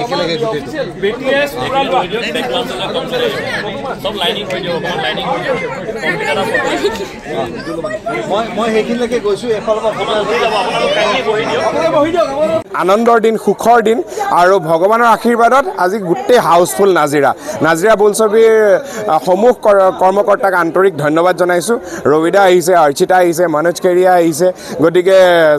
একেলগে BTS সব lining হৈ যাব লাইনিং মই সেইখিনিলৈকে গৈছোঁ এফালৰ আনন্দৰ দিন সুখৰ দিন আৰু ভগৱানৰ আশীৰ্বাদত আজি গোটেই হাউচফুল নাজিৰা বোলছবিৰ সমূহ কৰ্মকৰ্তাক আন্তৰিক ধন্যবাদ জনাইছোঁ ৰবিদা আহিছে অৰ্চিতা আহিছে মনোজ কেৰিয়া আহিছে গতিকে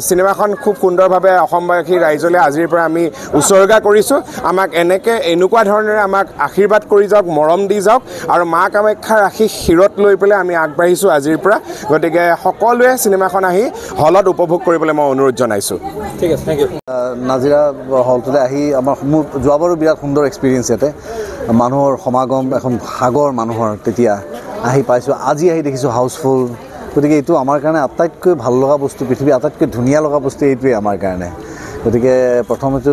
চিনেমাখন খুব সুন্দৰভাৱে অসমবাসী ৰাইজলৈ আজিৰ পৰা আমি উৎসৰ্গা কৰিছোঁ আমাক এনেকুৱা ধৰণেৰে আমাক আশীৰ্বাদ কৰি যাওক মৰম দি যাওক আৰু মা কামাখ্যাৰ ৰাশি শিৰত লৈ পেলাই আমি আগবাঢ়িছোঁ আজিৰ পৰা গতিকে সকলোৱে চিনেমাখন আহি হলত উপভোগ কৰিবলৈ মই অনুৰোধ জনাইছোঁ ঠিক আছে থেংক ইউ নাজিৰা হলটোলৈ আহি আমাৰ যোৱাবাৰো বিৰাট সুন্দৰ এক্সপিৰিয়েঞ্চ ইয়াতে মানুহৰ সমাগম এখন সাগৰ মানুহৰ তেতিয়া আহি পাইছোঁ আজি আহি দেখিছোঁ হাউচফুল গতিকে এইটো আমাৰ কাৰণে আটাইতকৈ ভাল লগা বস্তু পৃথিৱীৰ আটাইতকৈ ধুনীয়া লগা বস্তু এইটোৱে আমাৰ কাৰণে গতিকে প্ৰথমতে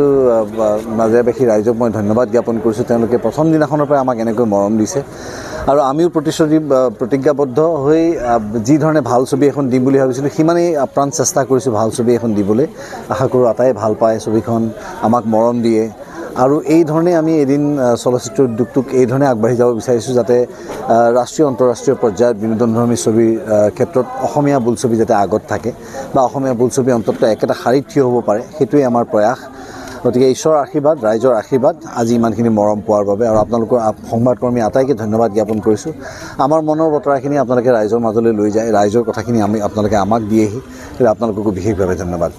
নাজিৰাবাসী ৰাইজক মই ধন্যবাদ জ্ঞাপন কৰিছোঁ তেওঁলোকে প্ৰথম দিনাখনৰ পৰা আমাক এনেকৈ মৰম দিছে আৰু আমিও প্ৰতিজ্ঞাবদ্ধ হৈ যি ধৰণে ভাল ছবি এখন দিম বুলি ভাবিছিলোঁ সিমানেই আপ্ৰাণ চেষ্টা কৰিছোঁ ভাল ছবি এখন দিবলৈ আশা কৰোঁ আটাই ভাল পায় ছবিখন আমাক মৰম দিয়ে আৰু এই ধৰণে আমি এদিন চলচ্চিত্ৰ উদ্যোগটোক এই ধৰণে আগবাঢ়ি যাব বিচাৰিছোঁ যাতে ৰাষ্ট্ৰীয় আন্তঃৰাষ্ট্ৰীয় পৰ্যায়ত বিনোদনধৰ্মী ছবিৰ ক্ষেত্ৰত অসমীয়া বোলছবি যাতে আগত থাকে বা অসমীয়া বোলছবি অন্ততঃ একেটা শাৰীত থিয় হ'ব পাৰে সেইটোৱে আমাৰ প্ৰয়াস গতিকে ঈশ্বৰৰ আশীৰ্বাদ ৰাইজৰ আশীৰ্বাদ আজি ইমানখিনি মৰম পোৱাৰ বাবে আৰু আপোনালোকৰ সংবাদকৰ্মী আটাইকে ধন্যবাদ জ্ঞাপন কৰিছোঁ আমাৰ মনৰ বতৰাখিনি আপোনালোকে ৰাইজৰ মাজলৈ লৈ যায় ৰাইজৰ কথাখিনি আপোনালোকে আমাক দিয়েহি আপোনালোককো বিশেষভাৱে ধন্যবাদ